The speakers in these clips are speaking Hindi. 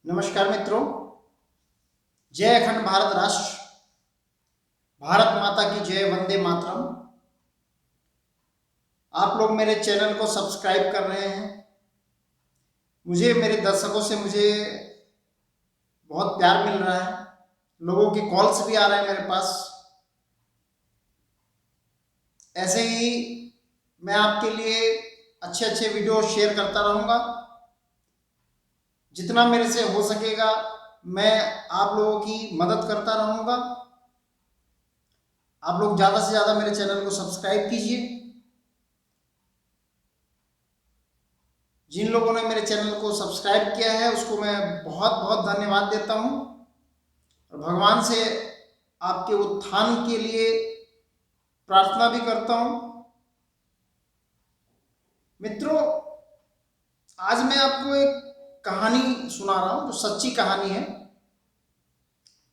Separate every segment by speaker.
Speaker 1: नमस्कार मित्रों। जय अखंड भारत राष्ट्र, भारत माता की जय, वंदे मातरम। आप लोग मेरे चैनल को सब्सक्राइब कर रहे हैं। मुझे मेरे दर्शकों से बहुत प्यार मिल रहा है। लोगों के कॉल्स भी आ रहे हैं मेरे पास। ऐसे ही मैं आपके लिए अच्छे अच्छे वीडियो शेयर करता रहूँगा। जितना मेरे से हो सकेगा मैं आप लोगों की मदद करता रहूँगा। आप लोग ज़्यादा से ज़्यादा मेरे चैनल को सब्सक्राइब कीजिए। जिन लोगों ने मेरे चैनल को सब्सक्राइब किया है उसको मैं बहुत बहुत धन्यवाद देता हूं और भगवान से आपके उत्थान के लिए प्रार्थना भी करता हूं। मित्रों, आज मैं आपको एक कहानी सुना रहा हूं जो सच्ची कहानी है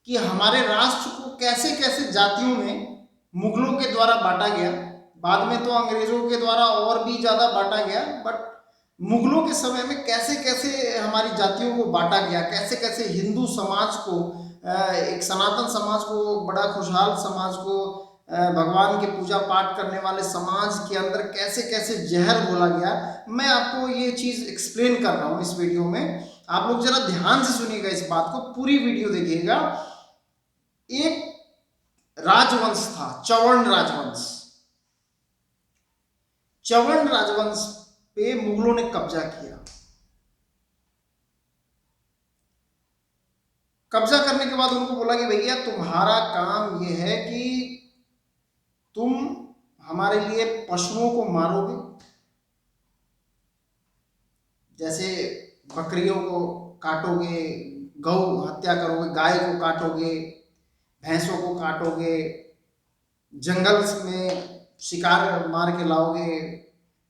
Speaker 1: कि हमारे राष्ट्र को कैसे कैसे जातियों में मुगलों के द्वारा बांटा गया। बाद में तो अंग्रेजों के द्वारा और भी ज़्यादा बांटा गया, बट मुगलों के समय में कैसे कैसे हमारी जातियों को बांटा गया, कैसे कैसे हिंदू समाज को, एक सनातन समाज को, बड़ा खुशहाल समाज को, भगवान के पूजा पाठ करने वाले समाज के अंदर कैसे कैसे जहर घोला गया। मैं आपको ये चीज़ एक्सप्लेन कर रहा हूँ इस वीडियो में। आप लोग जरा ध्यान से सुनिएगा, इस बात को पूरी वीडियो देखिएगा। एक राजवंश था, चवर्ण राजवंश। चवर्ण राजवंश पे मुगलों ने कब्जा किया। कब्जा करने के बाद उनको बोला कि भैया तुम्हारा काम यह है कि तुम हमारे लिए पशुओं को मारोगे, जैसे बकरियों को काटोगे, गौ हत्या करोगे, गाय को काटोगे, भैंसों को काटोगे, जंगल में शिकार मार के लाओगे,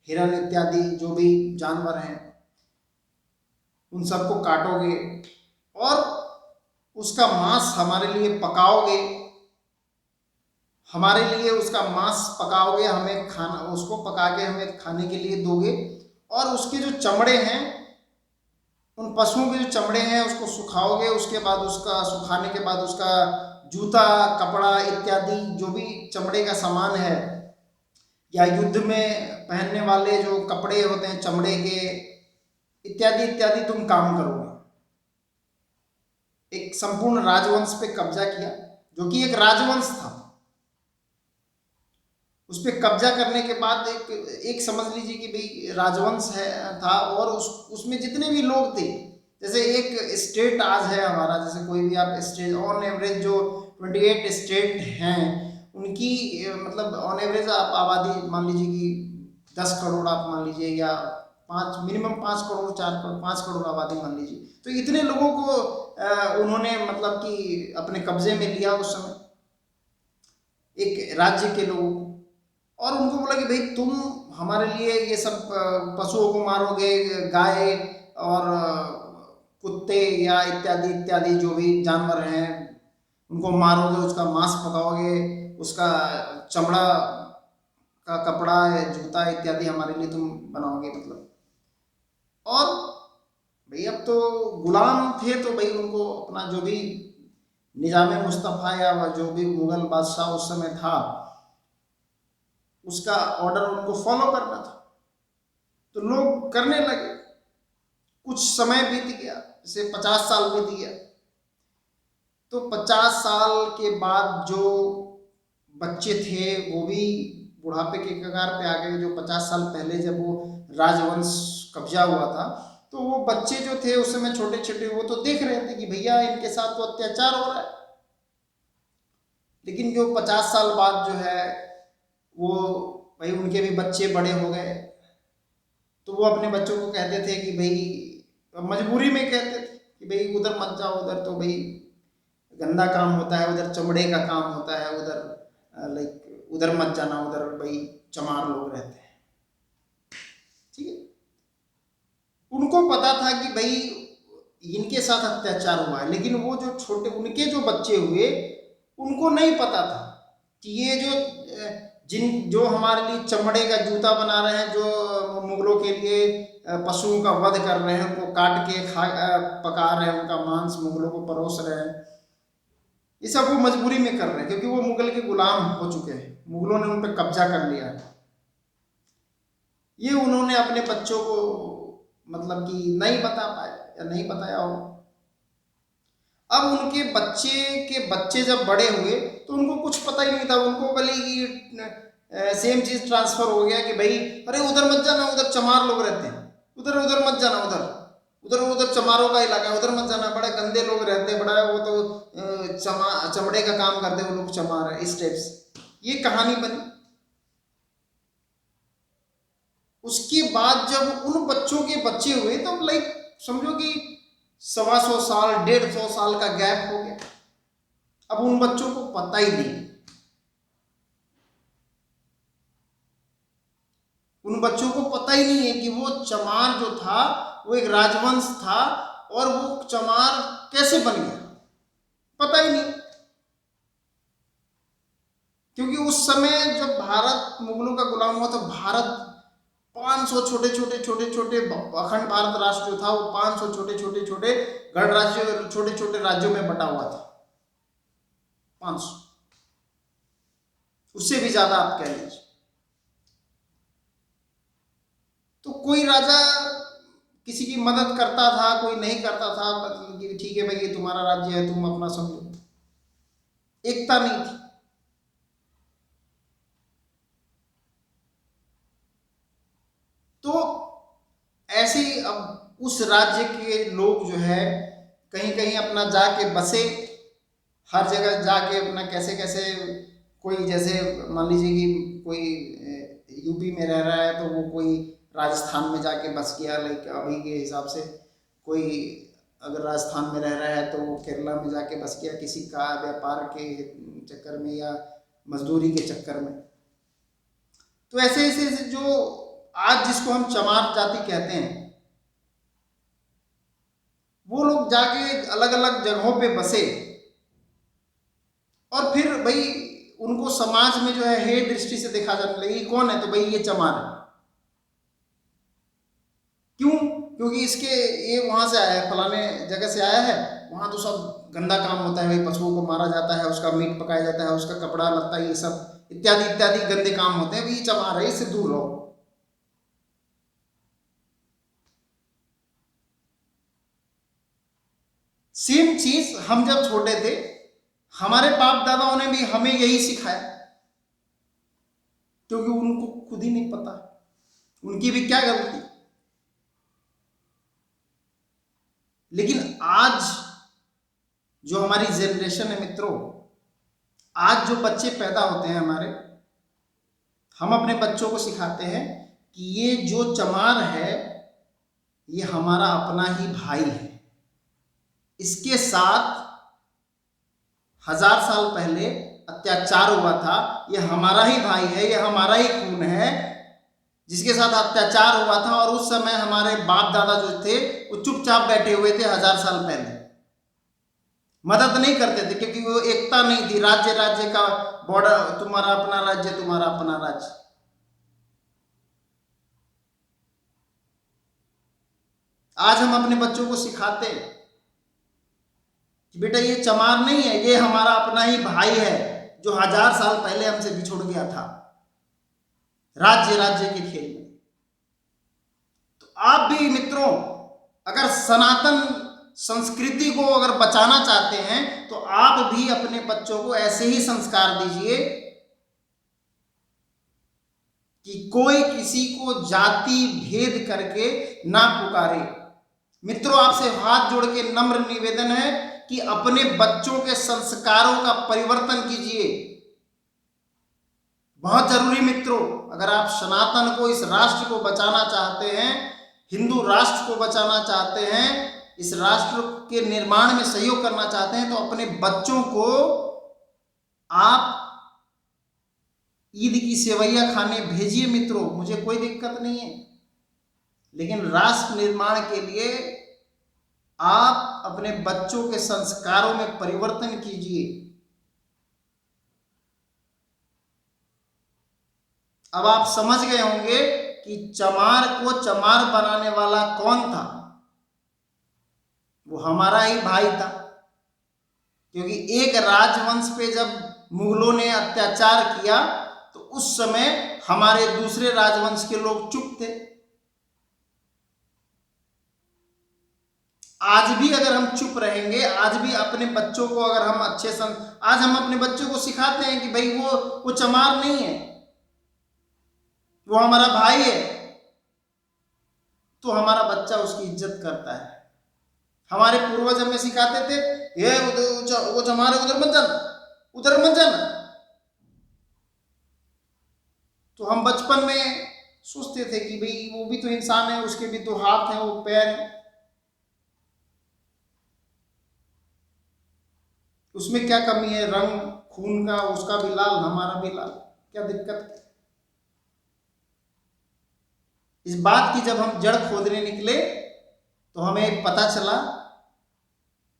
Speaker 1: हिरण इत्यादि जो भी जानवर हैं उन सबको काटोगे और उसका मांस हमारे लिए पकाओगे, हमारे लिए उसका मांस पकाओगे, हमें खाना, उसको पका के हमें खाने के लिए दोगे। और उसके जो चमड़े हैं, उन पशुओं के जो चमड़े हैं उसको सुखाओगे। उसके बाद उसका सुखाने के बाद उसका जूता, कपड़ा इत्यादि जो भी चमड़े का सामान है, या युद्ध में पहनने वाले जो कपड़े होते हैं चमड़े के, इत्यादि इत्यादि तुम काम करोगे। एक संपूर्ण राजवंश पे कब्जा किया, जो कि एक राजवंश था। उस पर कब्जा करने के बाद एक समझ लीजिए कि भाई राजवंश है था, और उसमें जितने भी लोग थे, जैसे एक स्टेट आज है हमारा, जैसे कोई भी आप स्टेट, ऑन एवरेज जो 28 स्टेट हैं उनकी मतलब ऑन एवरेज आप आबादी मान लीजिए कि 10 करोड़ आप मान लीजिए, या 5 मिनिमम 5 करोड़, 4 करोड़, 5 करोड़ आबादी मान लीजिए। तो इतने लोगों को उन्होंने मतलब कि अपने कब्जे में लिया उस समय, एक राज्य के लोगों को। और उनको बोला कि भाई तुम हमारे लिए ये सब पशुओं को मारोगे, गाय और कुत्ते या इत्यादि इत्यादि जो भी जानवर हैं उनको मारोगे, उसका मांस पकाओगे, उसका चमड़ा का कपड़ा, जूता इत्यादि हमारे लिए तुम बनाओगे मतलब। और भाई अब तो गुलाम थे, तो भाई उनको अपना जो भी निजाम मुस्तफ़ा या जो भी मुगल बादशाह उस समय था उसका ऑर्डर उनको फॉलो करना था। तो लोग करने लगे। कुछ समय बीत गया, जैसे 50 साल बीत गया। तो 50 साल के बाद जो बच्चे थे वो भी बुढ़ापे के कगार पे आ गए। जो 50 साल पहले जब वो राजवंश कब्जा हुआ था, तो वो बच्चे जो थे उस समय छोटे छोटे, वो तो देख रहे थे कि भैया इनके साथ तो अत्याचार हो रहा है। लेकिन जो 50 साल बाद जो है वो भाई उनके भी बच्चे बड़े हो गए, तो वो अपने बच्चों को कहते थे कि भाई, मजबूरी में कहते थे कि भाई उधर मत जाओ, उधर तो भाई गंदा काम होता है, उधर चमड़े का काम होता है, उधर लाइक उधर मत जाना, उधर भाई चमार लोग रहते हैं। ठीक है, उनको पता था कि भाई इनके साथ अत्याचार हुआ है, लेकिन वो जो छोटे उनके जो बच्चे हुए उनको नहीं पता था कि ये जो जो हमारे लिए चमड़े का जूता बना रहे हैं, जो मुगलों के लिए पशुओं का वध कर रहे हैं, उनको काट के पका रहे हैं, उनका मांस मुगलों को परोस रहे हैं, ये सब वो मजबूरी में कर रहे हैं क्योंकि वो मुगल के गुलाम हो चुके हैं, मुगलों ने उन पर कब्जा कर लिया है। ये उन्होंने अपने बच्चों को मतलब कि नहीं बता पाए या नहीं बताया हो। अब उनके बच्चे के बच्चे जब बड़े हुए तो उनको कुछ पता ही नहीं था, उनको भले कि सेम चीज ट्रांसफर हो गया कि भाई अरे उधर मत जाना, उधर चमार लोग रहते हैं, उधर उधर मत जाना, उधर उधर उधर चमारों का इलाका है, उधर मत जाना, बड़े गंदे लोग रहते हैं, बड़ा वो तो चमड़े का काम करते हैं वो लोग, चमार है, इस टाइप से ये कहानी बनी। उसके बाद जब उन बच्चों के बच्चे हुए तो लाइक समझो कि 125 साल 150 साल का गैप हो गया। अब उन बच्चों को पता ही नहीं, उन बच्चों को पता ही नहीं है कि वो चमार जो था वो एक राजवंश था और वो चमार कैसे बन गया, पता ही नहीं। क्योंकि उस समय जब भारत मुगलों का गुलाम हुआ तो भारत 500 छोटे छोटे छोटे छोटे अखंड भारत राष्ट्र जो था वो 500 छोटे छोटे छोटे गणराज्यों, छोटे छोटे राज्यों में बटा हुआ था, 500, उससे भी ज्यादा आप कह लीजिए। तो कोई राजा किसी की मदद करता था, कोई नहीं करता था, मतलब कि ठीक है भाई ये तुम्हारा राज्य है, तुम अपना समझो, एकता नहीं थी। तो ऐसे ही अब उस राज्य के लोग जो है कहीं कहीं अपना जाके बसे, हर जगह जाके अपना कैसे कैसे, कोई जैसे मान लीजिए कि कोई यूपी में रह रहा है तो वो कोई राजस्थान में जाके बस गया, लाइक अभी के हिसाब से कोई अगर राजस्थान में रह रहा है तो वो केरला में जाके बस गया किसी का व्यापार के चक्कर में या मजदूरी के चक्कर में। तो ऐसे ऐसे जो आज जिसको हम चमार जाति कहते हैं, वो लोग जाके अलग अलग जगहों पे बसे और फिर भाई उनको समाज में जो है हे दृष्टि से देखा जाने लगी, कौन है तो भाई ये चमार है। क्यों? क्योंकि इसके ये वहां से आया है, फलाने जगह से आया है, वहां तो सब गंदा काम होता है भाई, पशुओं को मारा जाता है, उसका मीट पकाया जाता है, उसका कपड़ा लगता है, ये सब इत्यादि इत्यादि गंदे काम होते हैं, ये चमार है, इससे दूर रहो। सेम चीज हम जब छोटे थे हमारे बाप दादाओं ने भी हमें यही सिखाया, क्योंकि उनको खुद ही नहीं पता, उनकी भी क्या गलती। लेकिन आज जो हमारी जनरेशन है मित्रों, आज जो बच्चे पैदा होते हैं हमारे, हम अपने बच्चों को सिखाते हैं कि ये जो चमार है ये हमारा अपना ही भाई है, इसके साथ 1000 साल पहले अत्याचार हुआ था, ये हमारा ही भाई है, ये हमारा ही खून है जिसके साथ अत्याचार हुआ था। और उस समय हमारे बाप दादा जो थे वो चुपचाप बैठे हुए थे 1000 साल पहले, मदद नहीं करते थे क्योंकि वो एकता नहीं थी, राज्य राज्य का बॉर्डर, तुम्हारा अपना राज्य तुम्हारा अपना राज्य। आज हम अपने बच्चों को सिखाते हैं कि बेटा ये चमार नहीं है, ये हमारा अपना ही भाई है जो 1000 साल पहले हमसे बिछुड़ गया था राज्य राज्य के खेल में। तो आप भी मित्रों अगर सनातन संस्कृति को अगर बचाना चाहते हैं तो आप भी अपने बच्चों को ऐसे ही संस्कार दीजिए कि कोई किसी को जाति भेद करके ना पुकारे। मित्रों आपसे हाथ जोड़ के नम्र निवेदन है कि अपने बच्चों के संस्कारों का परिवर्तन कीजिए, बहुत जरूरी मित्रों। अगर आप सनातन को, इस राष्ट्र को बचाना चाहते हैं, हिंदू राष्ट्र को बचाना चाहते हैं, इस राष्ट्र के निर्माण में सहयोग करना चाहते हैं, तो अपने बच्चों को आप ईद की सेवैया खाने भेजिए मित्रों, मुझे कोई दिक्कत नहीं है। लेकिन राष्ट्र निर्माण के लिए आप अपने बच्चों के संस्कारों में परिवर्तन कीजिए। अब आप समझ गए होंगे कि चमार को चमार बनाने वाला कौन था। वो हमारा ही भाई था, क्योंकि एक राजवंश पे जब मुगलों ने अत्याचार किया तो उस समय हमारे दूसरे राजवंश के लोग चुप थे। आज भी अगर हम चुप रहेंगे, आज भी अपने बच्चों को अगर हम आज हम अपने बच्चों को सिखाते हैं कि भाई वो चमार नहीं है, वो हमारा भाई है, तो हमारा बच्चा उसकी इज्जत करता है। हमारे पूर्वज हमें सिखाते थे, ये वो चमार है, उधर मत जाना, उधर मत जाना। तो हम बचपन में सोचते थे कि भाई वो भी तो इंसान है, उसके भी तो हाथ हैं, वो पैर हैं, उसमें क्या कमी है, रंग खून का उसका भी लाल हमारा भी लाल, क्या दिक्कत है। इस बात की जब हम जड़ खोदने निकले तो हमें पता चला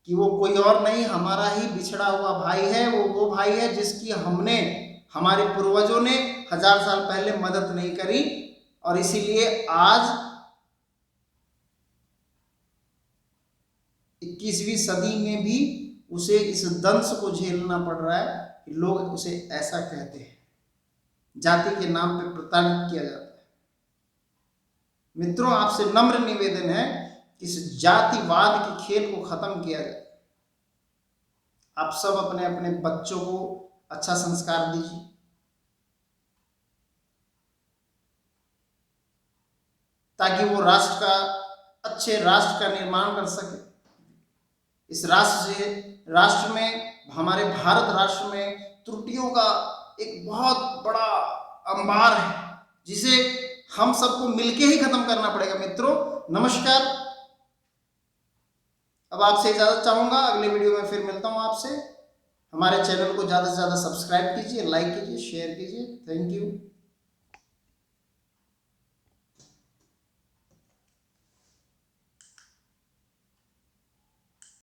Speaker 1: कि वो कोई और नहीं, हमारा ही बिछड़ा हुआ भाई है। वो भाई है जिसकी हमारे पूर्वजों ने 1000 साल पहले मदद नहीं करी, और इसीलिए आज 21वीं सदी में भी उसे इस दंश को झेलना पड़ रहा है कि लोग उसे ऐसा कहते हैं, जाति के नाम पे प्रताड़ित किया जाता है। मित्रों, आपसे नम्र निवेदन है कि इस जातिवाद के खेल को खत्म किया जाए। आप सब अपने अपने बच्चों को अच्छा संस्कार दीजिए, ताकि वो अच्छे राष्ट्र का निर्माण कर सके। इस राष्ट्र में, हमारे भारत राष्ट्र में त्रुटियों का एक बहुत बड़ा अंबार है, जिसे हम सबको मिलके ही खत्म करना पड़ेगा। मित्रों, नमस्कार। अब आपसे इजाजत चाहूंगा, अगले वीडियो में फिर मिलता हूं आपसे। हमारे चैनल को ज़्यादा से ज़्यादा सब्सक्राइब कीजिए, लाइक कीजिए, शेयर कीजिए। Thank you.